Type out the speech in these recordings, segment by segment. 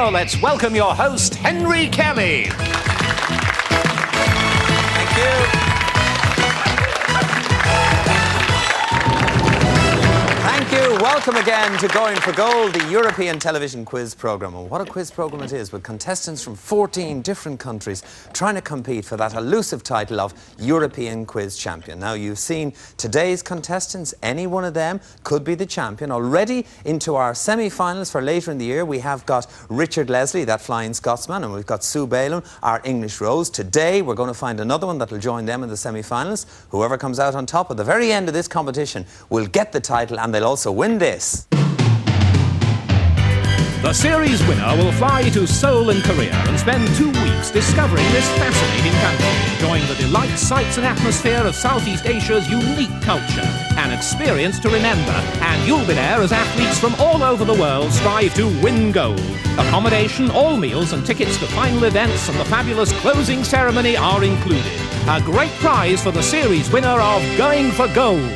now let's welcome your host, Henry Kelly. Thank you. Thank you. Welcome again to Going for Gold, the European television quiz programme. And what a quiz programme it is, with contestants from 14 different countries trying to compete for that elusive title of European Quiz Champion. Now, you've seen today's contestants. Any one of them could be the champion. Already into our semi-finals for later in the year, we have got Richard Leslie, that Flying Scotsman, and we've got Sue Bailey, our English Rose. Today, we're going to find another one that will join them in the semi-finals. Whoever comes out on top at the very end of this competition will get the title, and they'll also win this. The series winner will fly to Seoul in Korea and spend 2 weeks discovering this fascinating country, enjoying the delights, sights and atmosphere of Southeast Asia's unique culture. An experience to remember, and you'll be there as athletes from all over the world strive to win gold. Accommodation, all meals and tickets to final events and the fabulous closing ceremony are included. A great prize for the series winner of Going for Gold.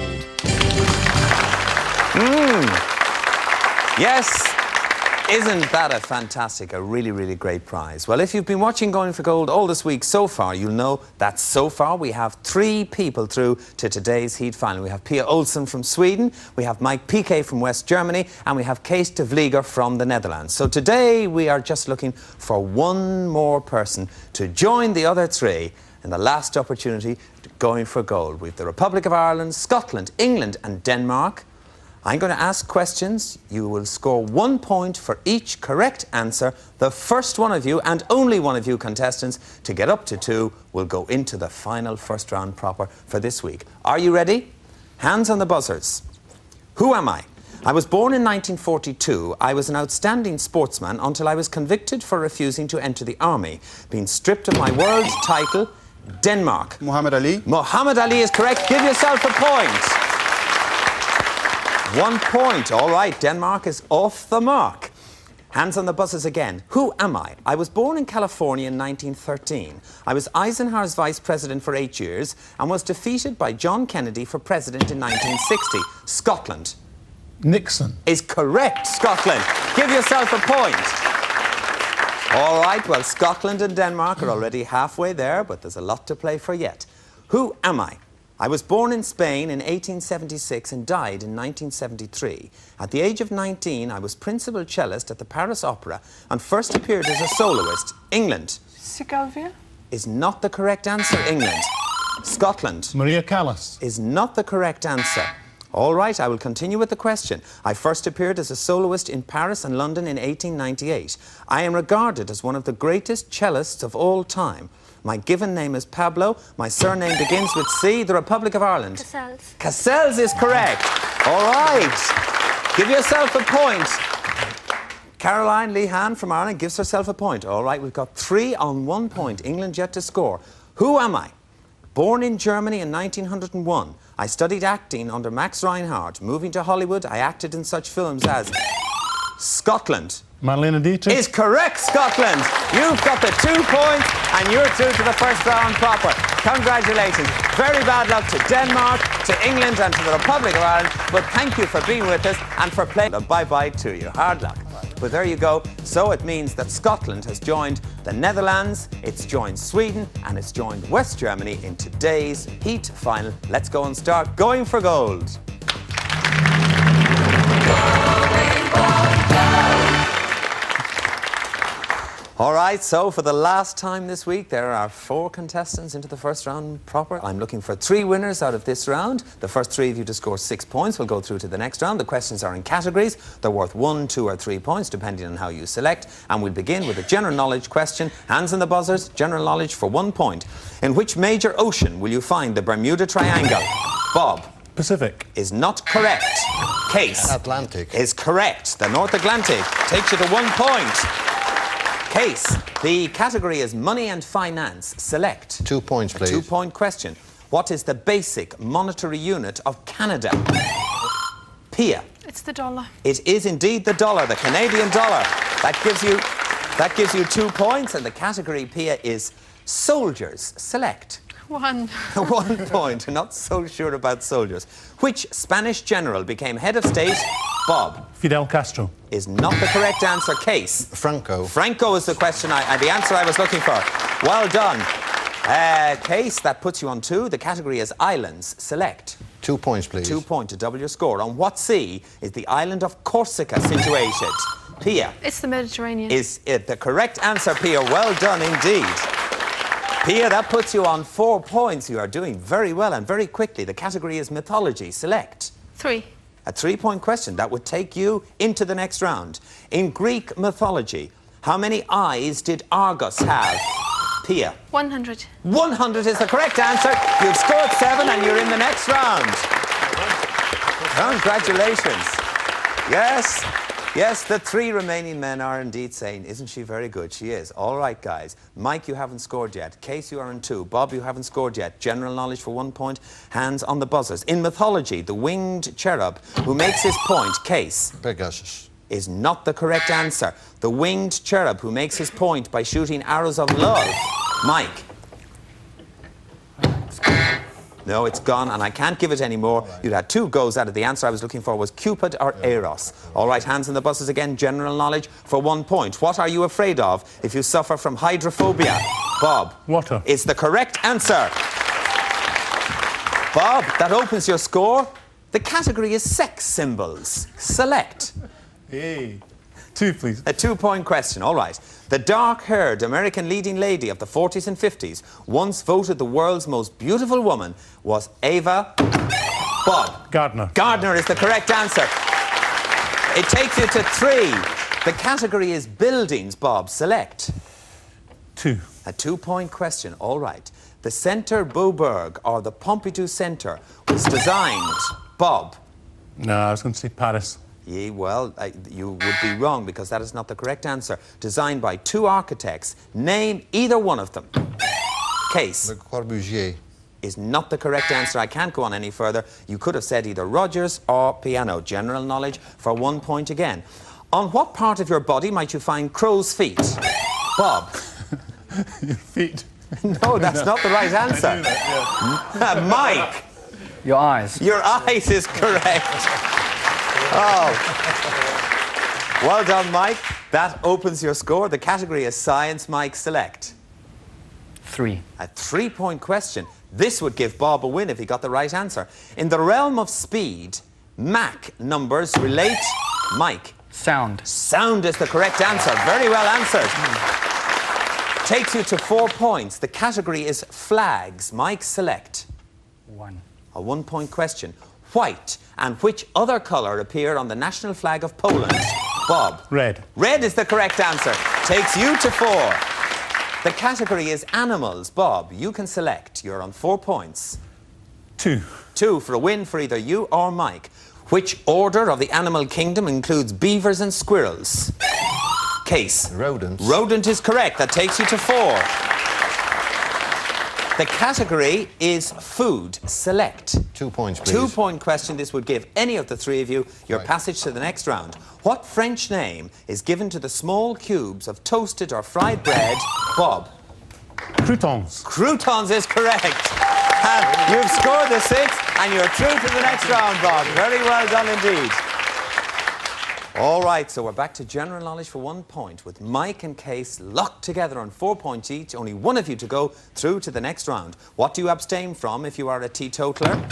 Yes. Isn't that a fantastic, a really, really great prize? Well, if you've been watching Going for Gold all this week so far, you'll know that so far we have 3 people through to today's heat final. We have Pia Olsen from Sweden, we have Mike Piquet from West Germany, and we have Kees de Vlieger from the Netherlands. So today we are just looking for one more person to join the other 3 in the last opportunity to Going for Gold. We've the Republic of Ireland, Scotland, England and Denmark. I'm going to ask questions. You will score 1 point for each correct answer. The first one of you, and only one of you contestants, to get up to 2 will go into the final first round proper for this week. Are you ready? Hands on the buzzers. Who am I? I was born in 1942. I was an outstanding sportsman until I was convicted for refusing to enter the army, being stripped of my world title. Denmark. Muhammad Ali. Muhammad Ali is correct. Give yourself a point. 1 point. All right, Denmark is off the mark. Hands on the buzzers again. Who am I? I was born in California in 1913. I was Eisenhower's vice president for 8 years and was defeated by John Kennedy for president in 1960. Scotland. Nixon. Is correct, Scotland. Give yourself a point. All right, well, Scotland and Denmark are already halfway there, but there's a lot to play for yet. Who am I? I was born in Spain in 1876 and died in 1973. At the age of 19, I was principal cellist at the Paris Opera and first appeared as a soloist. England. Segovia? Is not the correct answer, England. Scotland. Maria Callas. Is not the correct answer. All right, I will continue with the question. I first appeared as a soloist in Paris and London in 1898. I am regarded as one of the greatest cellists of all time. My given name is Pablo. My surname begins with C. The Republic of Ireland. Cassels. Cassels is correct. All right. Give yourself a point. Caroline Lehan from Ireland gives herself a point. All right, we've got 3 on 1 point. England yet to score. Who am I? Born in Germany in 1901. I studied acting under Max Reinhardt. Moving to Hollywood, I acted in such films as Scotland. Marlene Dietrich. Is correct, Scotland. You've got the 2 points and you're through to the first round proper. Congratulations. Very bad luck to Denmark, to England and to the Republic of Ireland. But thank you for being with us and for playing. Bye-bye to you. Hard luck. But there you go. So it means that Scotland has joined the Netherlands, it's joined Sweden and it's joined West Germany in today's heat final. Let's go and start Going for Gold. All right, so for the last time this week, there are 4 contestants into the first round proper. I'm looking for 3 winners out of this round. The first 3 of you to score 6 points will go through to the next round. The questions are in categories. They're worth 1, 2 or 3 points, depending on how you select. And we'll begin with a general knowledge question. Hands on the buzzers, general knowledge for 1 point. In which major ocean will you find the Bermuda Triangle? Bob. Pacific. Is not correct. Kees. Atlantic. Is correct. The North Atlantic takes you to 1 point. Kees, the category is money and finance. Select. 2 points, please. A 2-point question. What is the basic monetary unit of Canada? Pia. It's the dollar. It is indeed the dollar, the Canadian dollar. That gives you 2 points, and the category, Pia, is soldiers. Select. 1. 1 point. Not so sure about soldiers. Which Spanish general became head of state Bob. Fidel Castro. Is not the correct answer. Cees. Franco. Franco is the question, the answer I was looking for. Well done. Cees, that puts you on 2. The category is islands. Select. 2 points, please. 2 points to double your score. On what sea is the island of Corsica situated? Pia. It's the Mediterranean. Is it the correct answer, Pia? Well done indeed. Pia, that puts you on 4 points. You are doing very well and very quickly. The category is mythology. Select. 3. A 3-point question. That would take you into the next round. In Greek mythology, how many eyes did Argus have? Pia. 100. 100 is the correct answer. You've scored 7 and you're in the next round. Congratulations. Yes. Yes, the 3 remaining men are indeed saying, isn't she very good? She is. All right, guys. Mike, you haven't scored yet. Cees, you are in 2. Bob, you haven't scored yet. General knowledge for 1 point. Hands on the buzzers. In mythology, the winged cherub who makes his point, Cees, Pegasus. is not the correct answer. The winged cherub who makes his point by shooting arrows of love, Mike. No, it's gone, and I can't give it anymore. You'd had 2 goes out of the answer I was looking for was Cupid or Eros. All right, hands on the buses again. General knowledge for 1 point. What are you afraid of if you suffer from hydrophobia? Bob. Water. It's the correct answer. Bob, that opens your score. The category is sex symbols. Select. Hey. 2, please. A 2-point question, all right. The dark-haired American leading lady of the 40s and 50s, once voted the world's most beautiful woman, was Ava... Bob. Gardner. Gardner is the correct answer. It takes you to 3. The category is buildings, Bob. Select. 2. A 2-point question, all right. The Centre Beaubourg, or the Pompidou Centre, was designed... Bob. No, I was going to say Paris. Yeah, well, you would be wrong because that is not the correct answer. Designed by 2 architects. Name either one of them. Cees. Le Corbusier. Is not the correct answer. I can't go on any further. You could have said either Rogers or piano. General knowledge for 1 point again. On what part of your body might you find crow's feet? Bob. Your feet. No, that's not the right answer. I knew that, yeah. Mike. Your eyes. Your eyes is correct. Oh. Well done, Mike. That opens your score. The category is science. Mike, select. 3. A 3-point question. This would give Bob a win if he got the right answer. In the realm of speed, Mach numbers relate... Mike. Sound. Sound is the correct answer. Very well answered. Takes you to 4 points. The category is flags. Mike, select. 1. A 1-point question. White and which other colour appear on the national flag of Poland? Bob. Red. Red is the correct answer. Takes you to 4. The category is animals. Bob, you can select. You're on 4 points. 2. 2 for a win for either you or Mike. Which order of the animal kingdom includes beavers and squirrels? Cees. Rodents. Rodent is correct. That takes you to 4. The category is food. Select. 2 points, please. 2-point question. This would give any of the 3 of you your passage to the next round. What French name is given to the small cubes of toasted or fried bread? Bob. Croutons. Croutons is correct. And you've scored the 6 and you're through to the next round, Bob. Very well done indeed. All right, so we're back to general knowledge for 1 point with Mike and Cees locked together on 4 points each. Only one of you to go through to the next round. What do you abstain from if you are a teetotaler?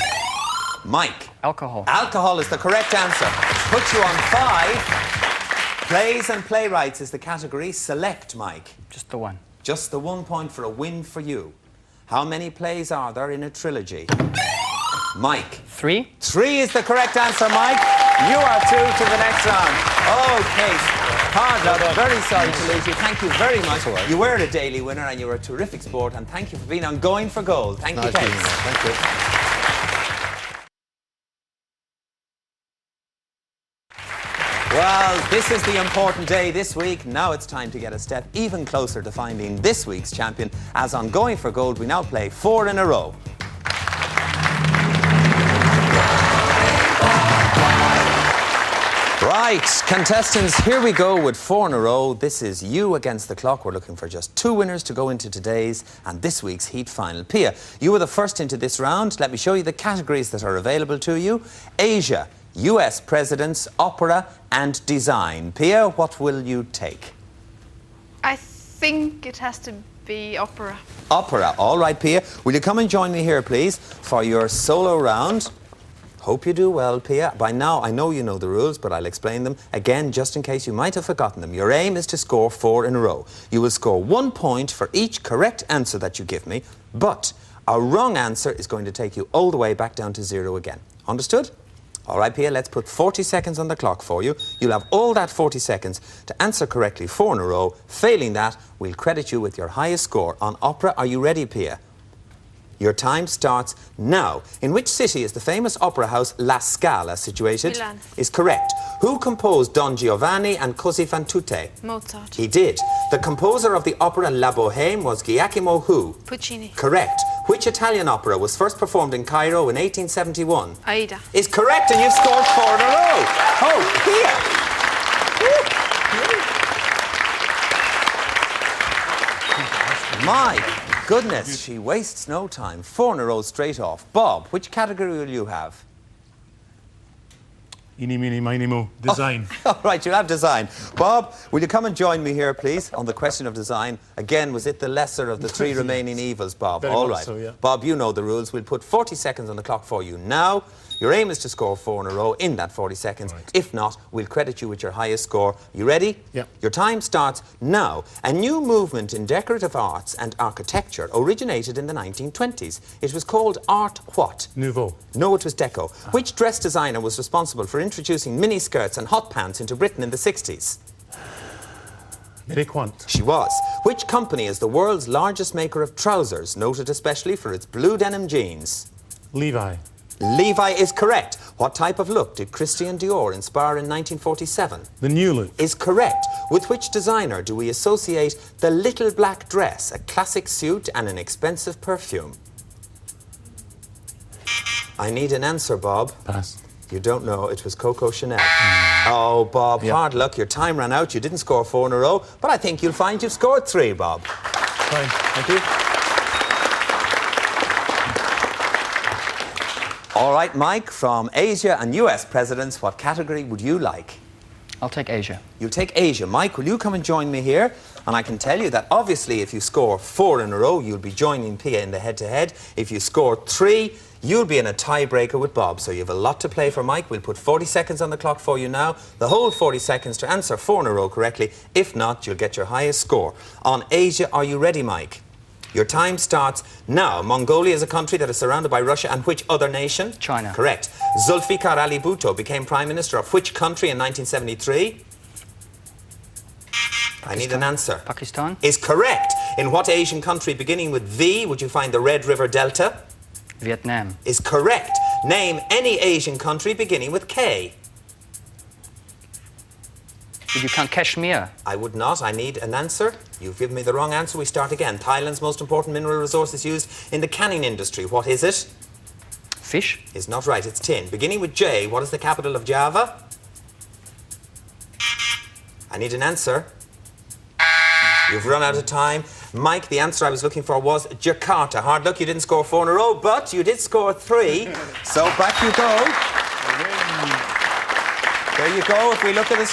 Mike. Alcohol. Alcohol is the correct answer. Puts you on 5. Plays and playwrights is the category. Select, Mike. Just the 1. Just the 1 point for a win for you. How many plays are there in a trilogy? Mike. 3. 3 is the correct answer, Mike. You are through to the next round. Oh, Cees. Hard luck. Very sorry to lose you. Thank you very much. Right. You were a daily winner and you were a terrific sport. And thank you for being on Going for Gold. Thank you, Nice being Cees. here. Thank you. Well, this is the important day this week. Now it's time to get a step even closer to finding this week's champion. As on Going for Gold, we now play 4 in a row. Right, contestants, here we go with 4 in a row. This is you against the clock. We're looking for just 2 winners to go into today's and this week's heat final. Pia, you were the first into this round. Let me show you the categories that are available to you. Asia, US presidents, opera and design. Pia, what will you take? I think it has to be opera. Opera. All right, Pia. Will you come and join me here, please, for your solo round? Hope you do well, Pia. By now, I know you know the rules, but I'll explain them again just in case you might have forgotten them. Your aim is to score 4 in a row. You will score 1 point for each correct answer that you give me, but a wrong answer is going to take you all the way back down to 0 again. Understood? All right, Pia, let's put 40 seconds on the clock for you. You'll have all that 40 seconds to answer correctly 4 in a row. Failing that, we'll credit you with your highest score. On opera, are you ready, Pia? Your time starts now. In which city is the famous opera house La Scala situated? Milan. Is correct. Who composed Don Giovanni and Così fan tutte? Mozart. He did. The composer of the opera La Bohème was Giacomo who? Puccini. Correct. Which Italian opera was first performed in Cairo in 1871? Aida. Is correct, and you've scored 4 in a row. Oh, Pia! My goodness, she wastes no time. 4 in a row straight off. Bob, which category will you have? Eeny, meeny, miny, mo. Design. All right, you'll have design. Bob, will you come and join me here, please, on the question of design? Again, was it the lesser of the 3 remaining evils, Bob? Very All much right. so, yeah. Bob, you know the rules. We'll put 40 seconds on the clock for you now. Your aim is to score 4 in a row in that 40 seconds. Right. If not, we'll credit you with your highest score. You ready? Yeah. Your time starts now. A new movement in decorative arts and architecture originated in the 1920s. It was called Art what? Nouveau. No, it was Deco. Which dress designer was responsible for introducing miniskirts and hot pants into Britain in the 60s? Mary Quant. She was. Which company is the world's largest maker of trousers, noted especially for its blue denim jeans? Levi. Levi is correct. What type of look did Christian Dior inspire in 1947? The new look. Is correct. With which designer do we associate the little black dress, a classic suit and an expensive perfume? I need an answer, Bob. Pass. You don't know. It was Coco Chanel. Oh, Bob, hard luck. Your time ran out. You didn't score 4 in a row, but I think you'll find you've scored 3, Bob. Fine. Thank you. All right, Mike, from Asia and US presidents, what category would you like? I'll take Asia. You'll take Asia. Mike, will you come and join me here? And I can tell you that obviously if you score 4 in a row, you'll be joining Pia in the head-to-head. If you score 3, you'll be in a tiebreaker with Bob. So you have a lot to play for, Mike. We'll put 40 seconds on the clock for you now. The whole 40 seconds to answer 4 in a row correctly. If not, you'll get your highest score. On Asia, are you ready, Mike? Your time starts now. Mongolia is a country that is surrounded by Russia and which other nation? China. Correct. Zulfikar Ali Bhutto became Prime Minister of which country in 1973? I need an answer. Pakistan. Is correct. In what Asian country beginning with V would you find the Red River Delta? Vietnam. Is correct. Name any Asian country beginning with K. Did you count Kashmir? I would not. I need an answer. You've given me the wrong answer. We start again. Thailand's most important mineral resource is used in the canning industry. What is it? Fish. Is not right. It's tin. Beginning with J, what is the capital of Java? I need an answer. You've run out of time. Mike, the answer I was looking for was Jakarta. Hard luck, you didn't score 4 in a row, but you did score 3. So back you go. There you go. If we look at the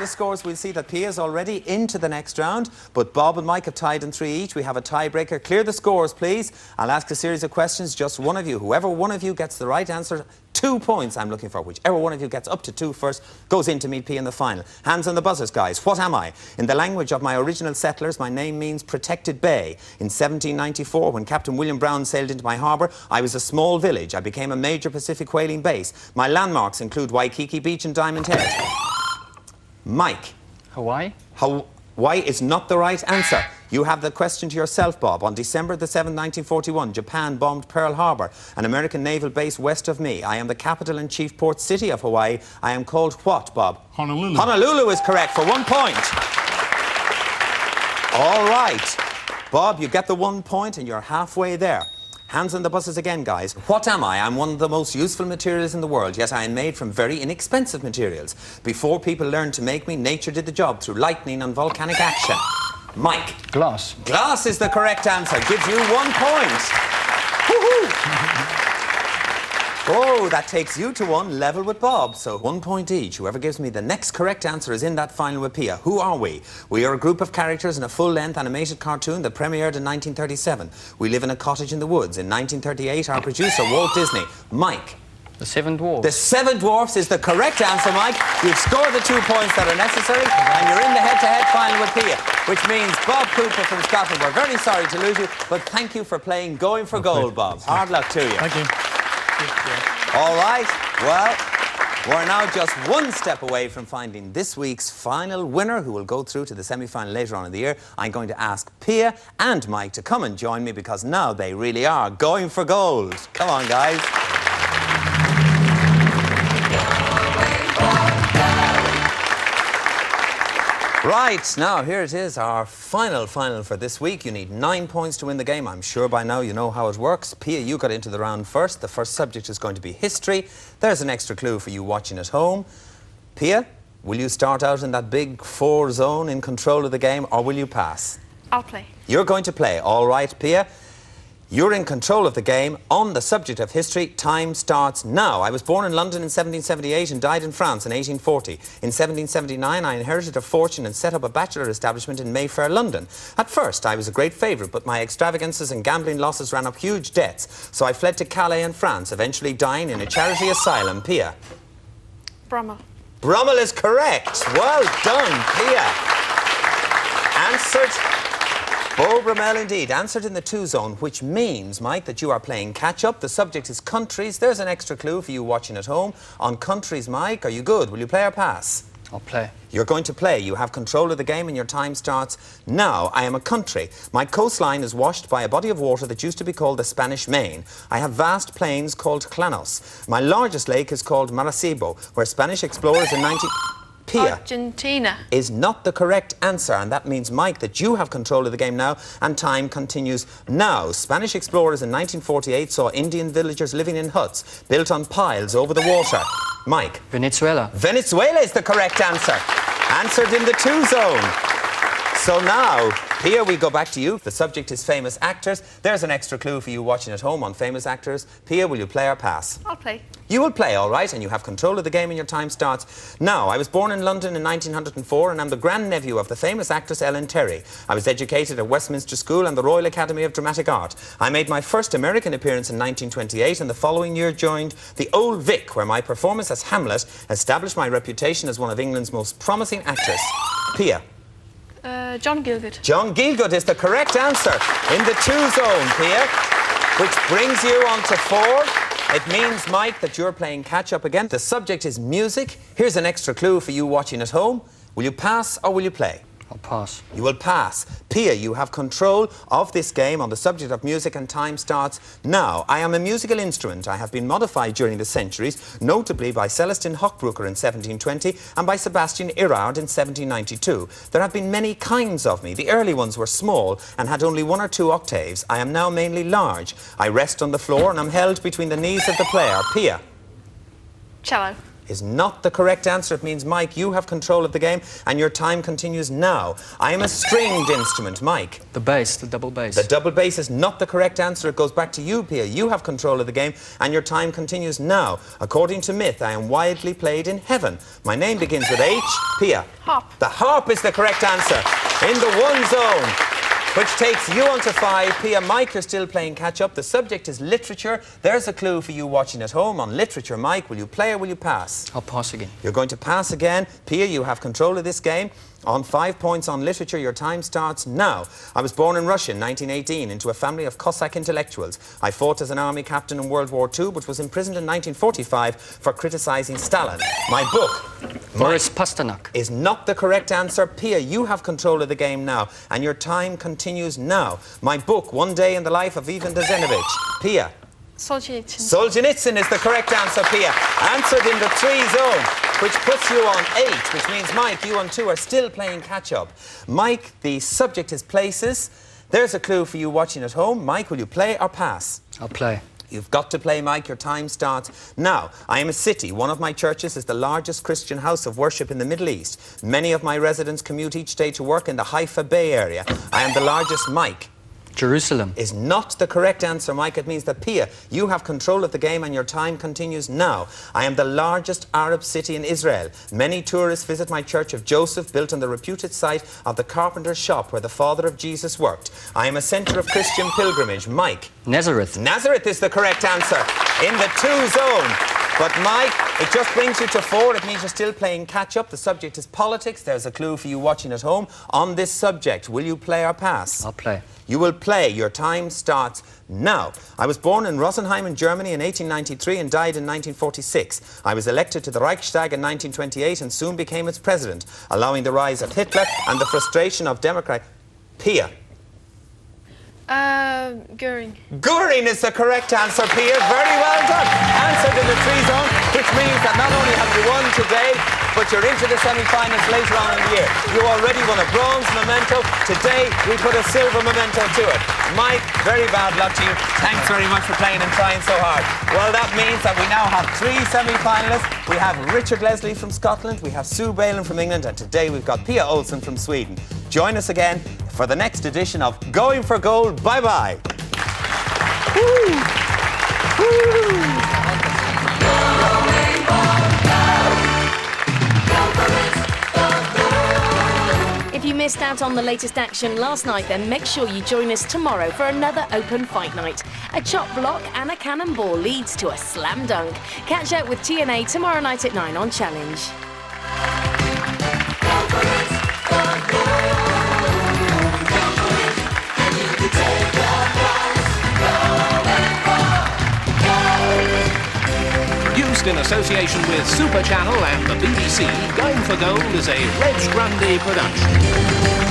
scores, we'll see that Pia's already into the next round, but Bob and Mike have tied in 3 each. We have a tiebreaker. Clear the scores, please. I'll ask a series of questions, just one of you. Whoever one of you gets the right answer, 2 points I'm looking for. Whichever one of you gets up to 2 first goes in to meet Pia in the final. Hands on the buzzers, guys. What am I? In the language of my original settlers, my name means protected bay. In 1794, when Captain William Brown sailed into my harbour, I was a small village. I became a major Pacific whaling base. My landmarks include Waikiki Beach and Diamond Head. Mike. Hawaii. Hawaii is not the right answer. You have the question to yourself, Bob. On December the 7th, 1941, Japan bombed Pearl Harbor, an American naval base west of me. I am the capital and chief port city of Hawaii. I am called what, Bob? Honolulu. Honolulu is correct for 1 point. All right. Bob, you get the 1 point and you're halfway there. Hands on the buses again, guys. What am I? I'm one of the most useful materials in the world, yet I am made from very inexpensive materials. Before people learned to make me, nature did the job through lightning and volcanic action. Mike. Glass. Glass is the correct answer. Gives you 1 point. Woohoo! Oh, that takes you to one level with Bob. So 1 point each. Whoever gives me the next correct answer is in that final with Pia. Who are we? We are a group of characters in a full-length animated cartoon that premiered in 1937. We live in a cottage in the woods. In 1938, our producer, Walt Disney. Mike. The Seven Dwarfs. The Seven Dwarfs is the correct answer, Mike. You've scored the 2 points that are necessary, and you're in the head-to-head final with Pia, which means Bob Cooper from Scotland. We're very sorry to lose you, but thank you for playing Going for Gold, Bob. Hard luck to you. Thank you. All right, well, we're now just one step away from finding this week's final winner, who will go through to the semi-final later on in the year. I'm going to ask Pia and Mike to come and join me, because now they really are going for gold. Come on, guys. Right, now here it is, our final for this week. You need 9 points to win the game. I'm sure by now you know how it works. Pia, you got into the round first. The first subject is going to be history. There's an extra clue for you watching at home. Pia, will you start out in that big 4 zone in control of the game, or will you pass? I'll play. You're going to play. All right, Pia. You're in control of the game. On the subject of history, time starts now. I was born in London in 1778 and died in France in 1840. In 1779, I inherited a fortune and set up a bachelor establishment in Mayfair, London. At first, I was a great favourite, but my extravagances and gambling losses ran up huge debts. So I fled to Calais in France, eventually dying in a charity asylum. Pia. Brummel. Brummel is correct. Well done, Pia. Answered. Beau Brummel indeed. Answered in the 2 zone, which means, Mike, that you are playing catch-up. The subject is countries. There's an extra clue for you watching at home. On countries, Mike, are you good? Will you play or pass? I'll play. You're going to play. You have control of the game and your time starts now. I am a country. My coastline is washed by a body of water that used to be called the Spanish Main. I have vast plains called Llanos. My largest lake is called Maracaibo, where Spanish explorers in 19... Pia Argentina. is not the correct answer, and that means, Mike, that you have control of the game now, and time continues now. Spanish explorers in 1948 saw Indian villagers living in huts built on piles over the water. Mike. Venezuela. Venezuela is the correct answer. Answered in the 2 zone. So now, Pia, we go back to you. The subject is famous actors. There's an extra clue for you watching at home on famous actors. Pia, will you play or pass? I'll play. You will play, all right, and you have control of the game and your time starts now. I was born in London in 1904 and I'm the grandnephew of the famous actress Ellen Terry. I was educated at Westminster School and the Royal Academy of Dramatic Art. I made my first American appearance in 1928 and the following year joined the Old Vic, where my performance as Hamlet established my reputation as one of England's most promising actors. Pia. John Gielgud. John Gielgud is the correct answer in the 2 zone, Pia, which brings you on to 4. It means, Mike, that you're playing catch-up again. The subject is music. Here's an extra clue for you watching at home. Will you pass or will you play? I'll pass. You will pass. Pia, you have control of this game on the subject of music, and time starts now. I am a musical instrument. I have been modified during the centuries, notably by Celestin Hochbrucker in 1720 and by Sebastian Erard in 1792. There have been many kinds of me. The early ones were small and had only 1 or 2 octaves. I am now mainly large. I rest on the floor and am held between the knees of the player. Pia. Cello. Is not the correct answer. It means, Mike, you have control of the game and your time continues now. I am a stringed instrument. Mike. The bass, the double bass. The double bass is not the correct answer. It goes back to you, Pia. You have control of the game and your time continues now. According to myth, I am widely played in heaven. My name begins with H. Pia. Harp. The harp is the correct answer in the 1 zone, which takes you on to 5. Pia, Mike, you're still playing catch-up. The subject is literature. There's a clue for you watching at home on literature. Mike, will you play or will you pass? I'll pass again. You're going to pass again. Pia, you have control of this game. On 5 points on literature, your time starts now. I was born in Russia in 1918 into a family of Cossack intellectuals. I fought as an army captain in World War II, but was imprisoned in 1945 for criticising Stalin. My book, Boris Pasternak. is not the correct answer. Pia, you have control of the game now, and your time continues now. My book, One Day in the Life of Ivan Desenovich. Pia. Solzhenitsyn. Solzhenitsyn is the correct answer, Pia. Answered in the 3 zone, which puts you on 8, which means, Mike, you on 2 are still playing catch-up. Mike, the subject is places. There's a clue for you watching at home. Mike, will you play or pass? I'll play. You've got to play, Mike. Your time starts now. I am a city. One of my churches is the largest Christian house of worship in the Middle East. Many of my residents commute each day to work in the Haifa Bay area. I am the largest, Mike. Jerusalem. Is not the correct answer, Mike. It means that, Pia, you have control of the game and your time continues now. I am the largest Arab city in Israel. Many tourists visit my Church of Joseph, built on the reputed site of the carpenter's shop where the father of Jesus worked. I am a centre of Christian pilgrimage. Mike. Nazareth. Nazareth is the correct answer in the 2 zone. But, Mike, it just brings you to 4. It means you're still playing catch-up. The subject is politics. There's a clue for you watching at home on this subject. Will you play or pass? I'll play. You will play. Your time starts now. I was born in Rosenheim in Germany in 1893 and died in 1946. I was elected to the Reichstag in 1928 and soon became its president, allowing the rise of Hitler and the frustration of Democrat... Pia. Göring. Göring is the correct answer, Pia. Very well done. Answered in the 3 zone, which means that not only have you won today, but you're into the semi-finals later on in the year. You already won a bronze memento. Today, we put a silver memento to it. Mike, very bad luck to you. Thanks very much for playing and trying so hard. Well, that means that we now have 3 semi-finalists. We have Richard Leslie from Scotland, we have Sue Bailyn from England, and today we've got Pia Olsen from Sweden. Join us again for the next edition of Going for Gold. Bye-bye. If you missed out on the latest action last night, then make sure you join us tomorrow for another open fight night. A chop block and a cannonball leads to a slam dunk. Catch up with TNA tomorrow night at 9 on Challenge. Produced in association with Super Channel and the BBC, Going for Gold is a Reg Grundy production.